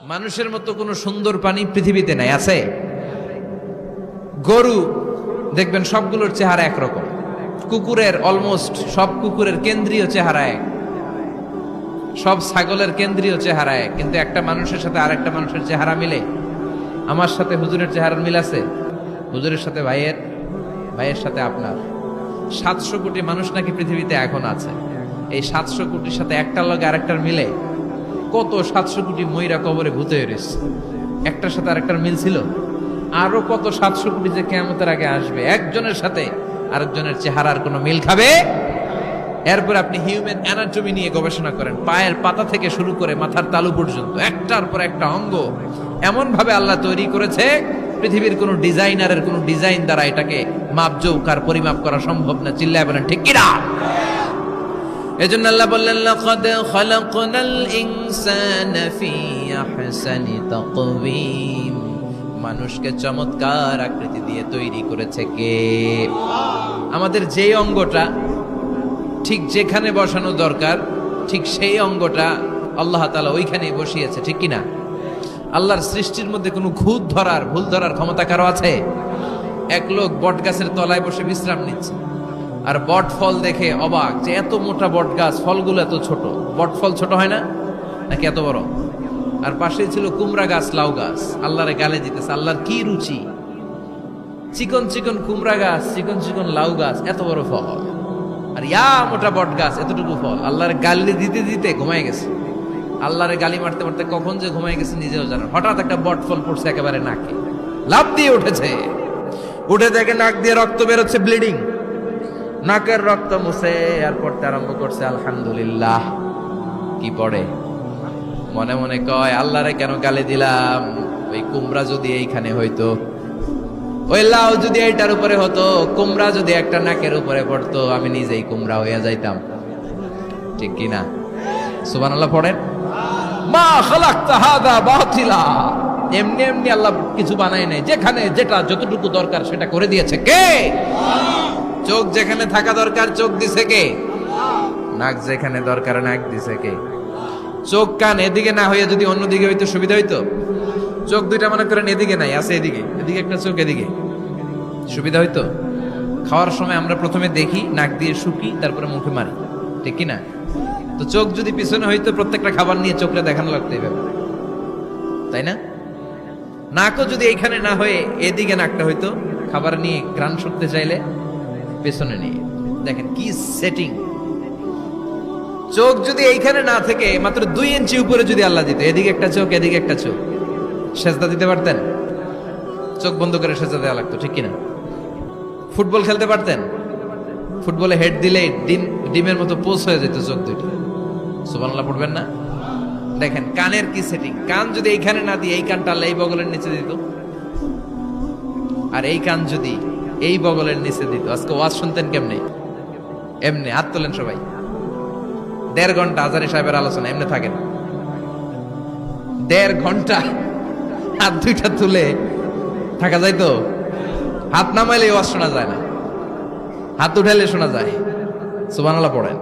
মানুষের মতো কোনো সুন্দর প্রাণী পৃথিবীতে নাই, আছে? গরু দেখবেন সবগুলোর চেহারা একরকম, কুকুরের অলমোস্ট সব কুকুরের কেন্দ্রীয় চেহারা এক, সব ছাগলের কেন্দ্রীয় চেহারা এক, কিন্তু একটা মানুষের সাথে আরেকটা মানুষের চেহারা মিলে? আমার সাথে হুজুরের চেহারার মিল আছে, হুজুরের সাথে ভাইয়ের, ভাইয়ের সাথে আপনার। 700 কোটি মানুষ নাকি পৃথিবীতে এখন আছে। এই 700 কোটির সাথে একটার লগে আরেকটার মিলে? কত 700 কোটি ময়রা কবরে ভূতে হয়েছে, একটার সাথে আরেকটার মিল ছিল? আরো কত 700 কোটি যে কিয়ামতের আগে আসবে, একজনের সাথে আরেকজনের চেহারার কোনো মিল খাবে? এরপর আপনি হিউম্যান অ্যানাটমি নিয়ে গবেষণা করেন, পায়ের পাতা থেকে শুরু করে মাথার তালু পর্যন্ত একটার পর একটা অঙ্গ এমন ভাবে আল্লাহ তৈরি করেছে, পৃথিবীর কোন ডিজাইনারের কোন ডিজাইন দ্বারা এটাকে মাপজোক আর পরিমাপ করা সম্ভব না। চিল্লায় বলেন ঠিক কিনা? এজন্য আল্লাহ বললেন, লাকাদ খালাকনাল ইনসানা ফি আহসানি তাকওয়িম। মানুষকে চমৎকার আকৃতি দিয়ে তৈরি করেছে কে? আমাদের যেই অঙ্গটা ঠিক যেখানে বসানো দরকার, ঠিক সেই অঙ্গটা আল্লাহ তাআলা ওইখানেই বসিয়েছে, ঠিক কিনা? আল্লাহর সৃষ্টির মধ্যে কোনো খুঁত ধরার, ভুল ধরার ক্ষমতা কারো আছে? এক লোক বট গাছের তলায় বসে বিশ্রাম নিচ্ছে, আর বট ফল দেখে অবাক যে এত মোটা বট গাছ, ফলগুলো এত ছোট। বট ফল ছোট হয় না নাকি এত বড়? আর পাশেই ছিল কুমড়া গাছ, লাউ গাছ। আল্লাহরে গালে দিতেছে, আল্লাহর কি রুচি! চিকন চিকন কুমড়া গাছ, চিকন চিকন লাউ গাছ, এত বড় ফল, আর ইয়া মোটা বট গাছ, এতটুকু ফল। আল্লাহর গালি দিতে দিতে ঘুমায় গেছে। আল্লাহরে গালি মারতে মারতে কখন যে ঘুমায় গেছে নিজেও জানেন। হঠাৎ একটা বট ফল পড়ছে একেবারে নাকে, লাফ দিয়ে উঠেছে। উঠে দেখে নাক দিয়ে রক্ত বেরোচ্ছে, ব্লিডিং। নাকের রক্ত মুছে আর পড়তে আরম্ভ করছে আলহামদুলিল্লাহ। কি পড়ে? মনে মনে কয়, আল্লাহরে কেন গালি দিলাম? ওই কুমড়া যদি এইখানে হইতো, ওই লাউ যদি এইটার উপরে হতো, কুমড়া যদি একটা নাকের উপরে পড়তো, আমি নিজেই কুমড়া হইয়া যাইতাম, ঠিক কিনা? সুবহানাল্লাহ পড়েন। মা খালাকতা হাযা বাতিলা। এমনি এমনি আল্লাহ কিছু বানায় নাই, যেখানে যেটা যতটুকু দরকার সেটা করে দিয়েছে কে? চোখ যেখানে থাকা দরকার চোখ দিছে কে? নাক যেখানে দরকার নাক দিছে কে? চোখ কান এদিকে না হইয়া যদি অন্যদিকে হইতো সুবিধা হইতো? চোখ দুইটা মনে করেন এদিকে নাই, আছে এদিকে, এদিকে একটা চোখ, এদিকে, সুবিধা হইতো? খাওয়ার সময় আমরা প্রথমে দেখি, নাক দিয়ে শুকি, তারপরে মুখে মারি, ঠিক কিনা? তো চোখ যদি পিছনে হইতো, প্রত্যেকটা খাবার নিয়ে চোখটা দেখানো লাগতো এইভাবে, তাই না? নাকও যদি এইখানে না হয়ে এদিকে নাকটা হইতো, খাবার নিয়ে ঘ্রাণ শুকতে চাইলে পেছনে নিয়ে। দেখেন কি সেটিং! চোখ যদি এইখানে না থেকে মাত্র 2 ইঞ্চি উপরে যদি আল্লাহ দিত, এদিকে একটা চোখ এদিকে একটা চোখ, সেজদা দিতে পারতেন? চোখ বন্ধ করে সেজদা দেওয়া লাগতো, ঠিক কিনা? ফুটবল খেলতে পারতেন? ফুটবলে হেড দিলে ডিমের মতো পোষ হয়ে যেত চোখ দুইটা। সুবহানাল্লাহ পড়বেন না? দেখেন কানের কি সেটিং! কান যদি এইখানে না দিয়ে এই কানটা আল্লাহ এই বগলের নিচে দিত, আর এই কান যদি এই বগলের নিচে দিত, আজকে ওয়াজ শুনতেন কেমনে? এমনি। হাত তোলেন সবাই। 1.5 ঘন্টা আজারি সাহেবের আলোচনা এমনি থাকেন, 1.5 ঘন্টা হাত দুইটা তুলে থাকা যায় তো? হাত নামাইলে ওয়াজ শোনা যায় না, হাত উঠাইলে শোনা যায়। সুবহানাল্লাহ পড়েন।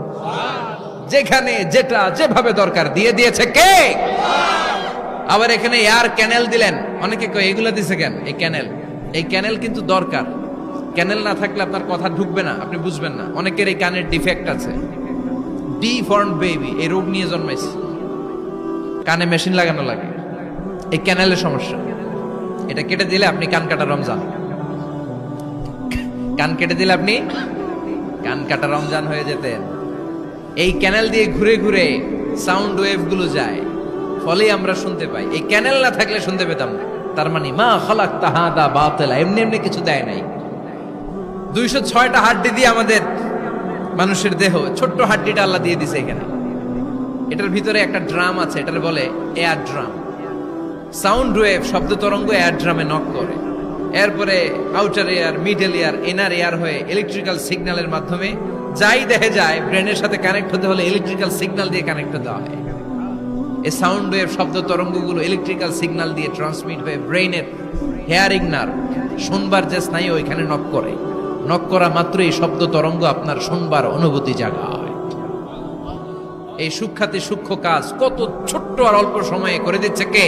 যেখানে যেটা যেভাবে দরকার দিয়ে দিয়েছে কে? আবার এখানে এয়ার ক্যানেল দিলেন। অনেকে কয় এগুলা দিছে কেন? এই ক্যানেল কিন্তু দরকার। ক্যানেল না থাকলে আপনার কথা ঢুকবে না, আপনি বুঝবেন না। অনেকের এই কানের ডিফেক্ট আছে, ডিফর্ম বেবি, এই রোগ নিয়ে জন্মাইছে, কানে মেশিন লাগানো লাগে, এই ক্যানেলের সমস্যা। এটা কেটে দিলে আপনি কান কাটা রমজান, কান কেটে দিলে আপনি কান কাটা রমজান হয়ে যেতেন। এই ক্যানেল দিয়ে ঘুরে ঘুরে সাউন্ড ওয়েভ গুলো যায়, ফলে আমরা শুনতে পাই। এই ক্যানেল না থাকলে শুনতে পেতাম না। তার মানে মা খালাকতা হাযা বাতিলা, এমনি এমনি কিছু দেয় নাই। 206টা হাড্ডি দিয়ে আমাদের মানুষের দেহ, ছোট্ট হাড্ডিটা আল্লাহ দিয়ে দিছে এখানে। এটার ভিতরে একটা ড্রাম আছে, এটার বলে এয়ার ড্রাম। সাউন্ড ওয়েভ, শব্দ তরঙ্গ এয়ার ড্রামে নক করে, এরপরে outer air, middle air, inner air হয়ে ইলেকট্রিক্যাল সিগন্যালের মাধ্যমে যাই দেখে যায়, ব্রেনের সাথে কানেক্ট হতে হলে ইলেকট্রিক্যাল সিগন্যাল দিয়ে কানেক্ট হতে হয়। এই সাউন্ড ওয়েভ, শব্দ তরঙ্গগুলো ইলেকট্রিক্যাল সিগন্যাল দিয়ে ট্রান্সমিট হয়ে ব্রেইনের হেয়ারিং নার্ভ, শুনবার যে স্নায়ু, ওইখানে নক করে। নক করা মাত্র এই শব্দ তরঙ্গ আপনার শুনবার অনুভূতি জাগায়। এই সূক্ষ্মাতি সূক্ষ্ম কাজ কত ছোট্ট আর অল্প সময়ে করে দিচ্ছে কে?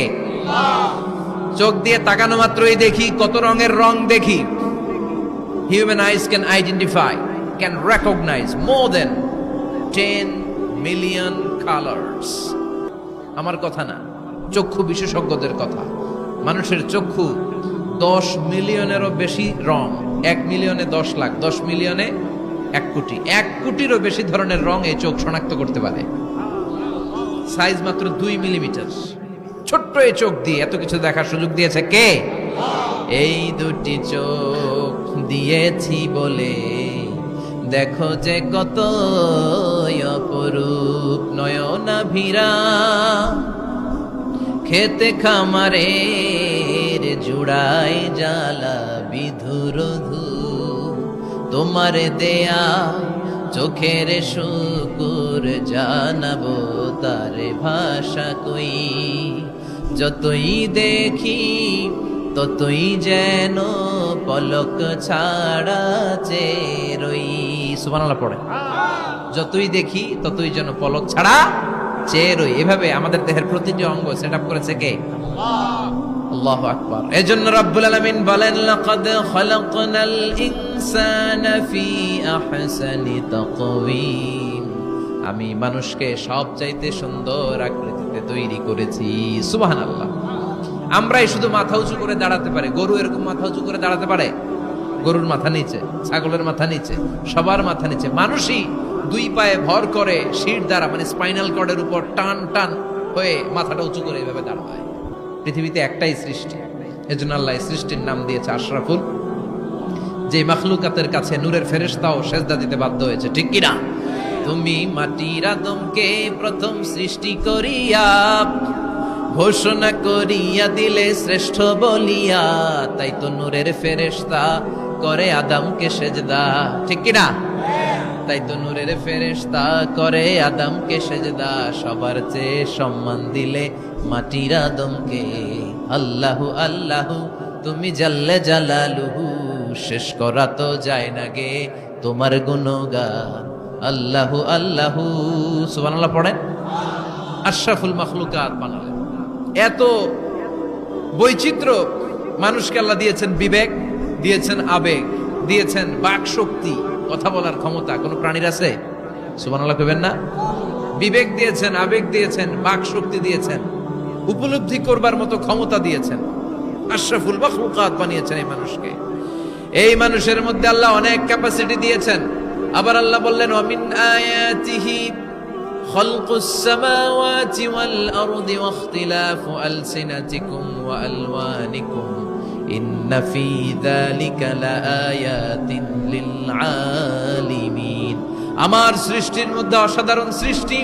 চোখ দিয়ে তাকানো মাত্রই দেখি কত রঙের রং দেখি। Human eyes can identify, can recognize more than 10 million colors. আমার কথা না, চক্ষু বিশেষজ্ঞদের কথা। মানুষের চক্ষু 10 মিলিয়নেরও বেশি রং, 1 মিলিয়নে 10 লাখ, 10 মিলিয়নে 1 কোটি, 1 কোটিরও বেশি ধরনের রং এই চোখ শনাক্ত করতে পারে। সাইজ মাত্র 2 মিলিমিটার, ছোট্ট এই চোখ দিয়ে এত কিছু দেখার সুযোগ দিয়েছে কে? এই দুটি চোখ দিয়েছি বলে দেখো যে কত অপরূপ নয়নাভিরা, খেতে খামারের জুড়াই জ্বালা বিধুরধু, তোমার দেয়া চোখের শুকুর জানাবো তারে ভাষা কই, যতই দেখি ততই যেন পলক ছাড়া চেরই। সুবহানাল্লাহ পড়ে, যতই দেখি ততই যেন পলক ছাড়া চেরই। এভাবে আমাদের দেহের প্রতিটি অঙ্গ সেটআপ করেছে কে? আল্লাহু আকবার। এজন্য রব্বুল আলামিন বলেন, লাকাদ খালাকনাল ইনসানা ফি আহসানি তাকওয়িম, আমি মানুষকে সবচাইতে সুন্দর আকৃতিতে তৈরি করেছি। সুবহানাল্লাহ। আমরাই শুধু মাথা উঁচু করে দাঁড়াতে পারি, গরু এরকম মাথা উঁচু করে দাঁড়াতে পারে? গরুর মাথা নিচে, ছাগলের মাথা নিচে, সবার মাথা নিচে। মানুষই 2 পায়ে ভর করে শির দ্বারা, মানে স্পাইনাল কর্ডের উপর টান টান হয়ে মাথাটা উঁচু করে এভাবে দাঁড়ায়। পৃথিবীতে একটাই সৃষ্টি, এজন্য আল্লাহ এই সৃষ্টির নাম দিয়েছে আশরাফুল, যে মাখলুকাতের কাছে নূরের ফেরেশতাও সেজদা দিতে বাধ্য হয়েছে। ঠিক কিনা? তুমি মাটির আদমকে প্রথম সৃষ্টি করিয়া ঘোষণা করিয়া দিলে শ্রেষ্ঠ বলিয়া, তাই তো নূরের ফেরেশতা করে আদমকে সেজদা। ঠিক কিনা? তাই তো নূরের ফেরেশতা করে আদমকে সেজদা, সবার চেয়ে সম্মান দিলে মাটির আদমকে। আল্লাহু আল্লাহু তুমি জাল্লে জালালুহু, শেষ করা তো যায় না গে তোমার গুণগান। আল্লাহু আল্লাহু, সুবহানাল্লাহ পড়েন। আশরাফুল মাখলুকাত বানালেন। এত বৈচিত্র্য মানুষকে আল্লাহ দিয়েছেন, বিবেক দিয়েছেন, আবেগ দিয়েছেন, বাক শক্তি, কথা বলার ক্ষমতা। কোন প্রাণীর আছে? সুবহানাল্লাহ কইবেন না? বিবেক দিয়েছেন, আবেগ দিয়েছেন, বাক শক্তি দিয়েছেন, উপলব্ধি করবার মতো ক্ষমতা দিয়েছেন। আশরাফুল মাখলুকাত বানিয়েছেন এই মানুষকে। এই মানুষের মধ্যে আল্লাহ অনেক ক্যাপাসিটি দিয়েছেন। আবার আল্লাহ বললেন, ওয়ামিন আয়াতিহি খালকুস সামাওয়াতি ওয়াল আরদি ওয়াখতিলাফু আলসিনাতিকুম ওয়া আলওয়ানিকুম ইন্না ফি যালিকা লাআয়াতিন লিল আলিমিন। আমার সৃষ্টির মধ্যে অসাধারণ সৃষ্টি,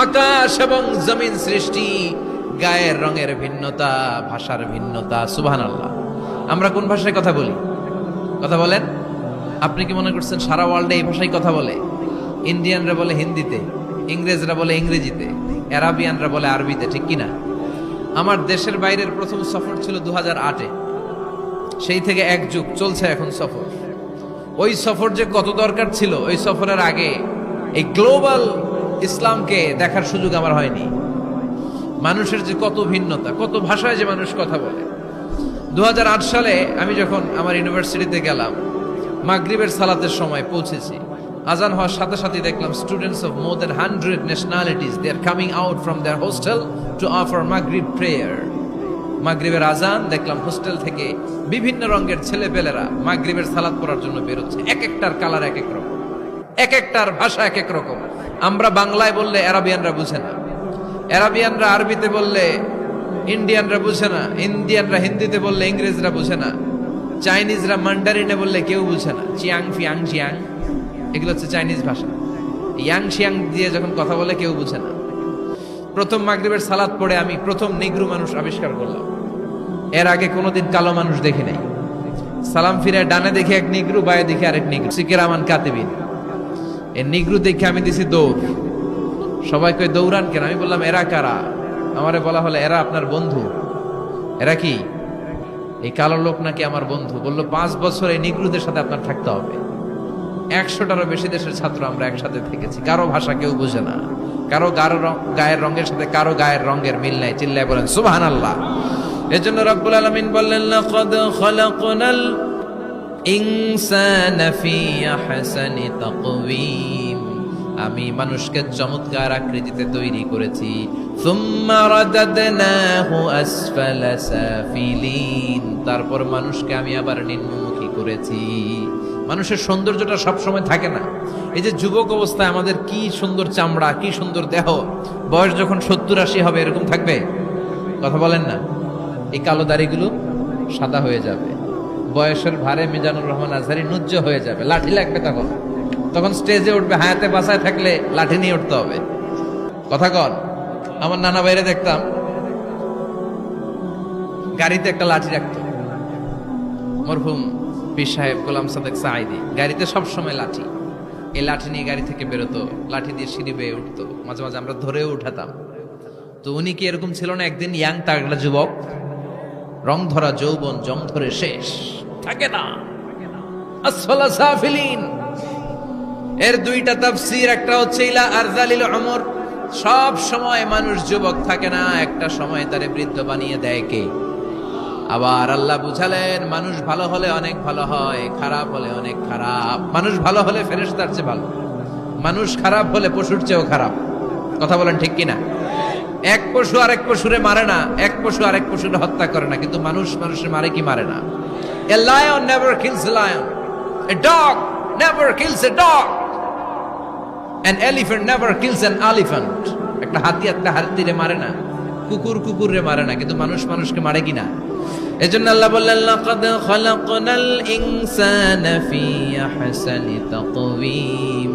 আকাশ এবং জমিন সৃষ্টি, গায়ের রঙের ভিন্নতা, ভাষার ভিন্নতা। সুবহানাল্লাহ। আমরা কোন ভাষায় কথা বলি? কথা বলেন? আপনি কি মনে করছেন সারা ওয়ার্ল্ডে এই ভাষায় কথা বলে? ইন্ডিয়ানরা বলে হিন্দিতে, ইংরেজরা বলে ইংরেজিতে, আরাবিয়ানরা বলে আরবিতে। ঠিক কিনা? আমার দেশের বাইরের প্রথম সফর ছিল 2008-এ। সেই থেকে এক যুগ চলছে এখন সফর। ওই সফর যে কত দরকার ছিল, ওই সফরের আগে এই গ্লোবাল ইসলামকে দেখার সুযোগ আমার হয়নি। মানুষের যে কত ভিন্নতা, কত ভাষায় যে মানুষ কথা বলে। 2008 সালে আমি যখন আমার ইউনিভার্সিটিতে গেলাম, মাগরিবের সালাতের সময় পৌঁছেছি। আজান হওয়ার সাথে সাথে দেখলাম students of more than 100 nationalities, they are coming out from their hostel to offer মাগরিব প্রেয়ার। মাগরিবের আজান দেখলাম হোস্টেল থেকে বিভিন্ন রঙের ছেলেপেলেরা মাগরিবের সালাত পড়ার জন্য বেরোচ্ছে। এক একটার কালার এক এক রকম, এক একটার ভাষা এক এক রকম। আমরা বাংলায় বললে আরাবিয়ানরা বুঝে না, আরাবিয়ানরা আরবিতে বললে ইন্ডিয়ানরা বুঝে না, ইন্ডিয়ানরা হিন্দিতে বললে ইংরেজরা বুঝে না, চাইনিজরা মান্ডারিনে বললে কেউ বুঝে না। চিয়াং ফিয়াং চিয়াং, এগুলো হচ্ছে চাইনিজ ভাষা। ইয়াং শিয়াং দিয়ে যখন কথা বলে কেউ বুঝে না। প্রথম মাগরিবের সালাত পড়ে আমি প্রথম নিগ্রু মানুষ আবিষ্কার করলাম। এর আগে কোনোদিন কালো মানুষ দেখি নাই। সালাম ফিরে ডানে দেখি এক নিগ্রু, বায়ে দেখি আরেক নিগ্রু, সিকিরামান কাতিবিন। এই নিগ্রু দেখে আমি দিছি দৌড়। সবাই কই দৌড়ান কেন? আমি বললাম এরা কারা? আমারে বলা হলো এরা আপনার বন্ধু। এরা কি? এই কালো লোক নাকি আমার বন্ধু। বললো 5 বছর এই নিগ্রুদের সাথে আপনার থাকতে হবে। 100টারও বেশি দেশের ছাত্র আমরা একসাথে থেকেছি। কারো ভাষা কেউ বুঝে না, কারো গায়ের রঙের সাথে কারো গায়ের রঙের মিল নাই। চিল্লায় বলেন সুবহানাল্লাহ। এজন্য রব্বুল আলামিন বললেন লাকাদ খালাকনাল ইনসানা ফি আহসানি তাকওয়িম, আমি মানুষকে চমৎকার আকৃতিতে তৈরি করেছি। সুম্মা রাদাদনাহু আসফালা সাফিলিন, তারপর মানুষকে আমি আবার নিম্নমুখী করেছি। মানুষের সৌন্দর্যটা সব সময় থাকে না। এই যে যুবক অবস্থায় আমাদের কি সুন্দর চামড়া, কি সুন্দর দেহ, বয়স যখন 70-80 হবে এরকম থাকবে? কথা বলেন না। এই কালো দাড়িগুলো সাদা হয়ে যাবে, বয়সের ভারে মিজানুর রহমান আজহারি নুজ্জ হয়ে যাবে, লাঠি লাগবে তখন। তখন স্টেজে উঠবে, হায়াতে বাসায় থাকলে লাঠি নিয়ে উঠতে হবে। কথা কন। আমার নানা বাইরে দেখতাম গাড়িতে একটা লাঠি রাখতো, মরহুম পীর সাহেব গোলাম সাদেক সাঈদী, গাড়িতে সব সময় লাঠি। এই লাঠি নিয়ে গাড়ি থেকে বেরোতো, লাঠি দিয়ে সিঁড়ি বেয়ে উঠতো, মাঝে মাঝে আমরা ধরেও উঠাতাম। তো উনি কি এরকম ছিল না? একদিন ইয়াং তাগড়া যুবক, রং ধরা যৌবন, জং ধরে শেষ থাকে না। আসফালা সাফিলিন এর দুইটা তাফসীর, একটা হচ্ছে ইলা আরজালিল উমর, সব সময় মানুষ যুবক থাকে না, একটা সময় তারে বৃদ্ধ বানিয়ে দেয় কে? আবার আল্লাহ বুঝালেন মানুষ ভালো হলে অনেক ভালো হয়, খারাপ হলে অনেক খারাপ। মানুষ ভালো হলে ফেরেশতার চেয়ে ভালো, মানুষ খারাপ হলে পশুর চেয়েও খারাপ। কথা বলেন ঠিক কিনা? এক পশু আরেক পশুরে মারে না, এক পশু আরেক পশুরে হত্যা করে না, কিন্তু মানুষ মানুষের মারে কি মারে না? A lion never kills a lion, a dog never kills a dog, an elephant never kills an elephant. একটা হাতি একটা হাতিরে মারে না, কুকুর কুকুরে মারে না, কিন্তু মানুষ মানুষকে মারে কিনা? এজন্য আল্লাহ বললেন লাকাদ খালাকনাল ইনসানা ফি আহসানি তাকওয়িম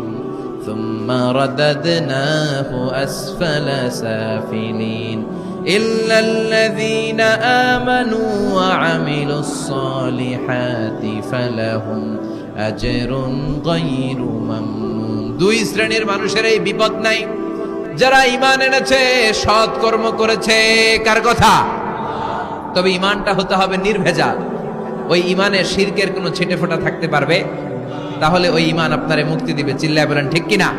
সুম্মা রাদাদনাহু আসফালা সাফিলিন ইল্লাল্লাযীনা আমানু ওয়া আমিলুস সালিহাতি ফালাহুম আজরুন গায়রু মামনুন। দুই শ্রেণীর মানুষের এই বিপদ নাই, যারা ঈমান এনেছে, সৎ কর্ম করেছে। কার কথা? তবে ঈমানটা হতে হবে নির্ভেজাল। ওই ঈমানে শিরকের কোনো ছিটে ফোঁটা থাকতে পারবে? তাহলে ওই ঈমান আপনারে মুক্তি দিবে। চিল্লায় বলেন ঠিক কিনা?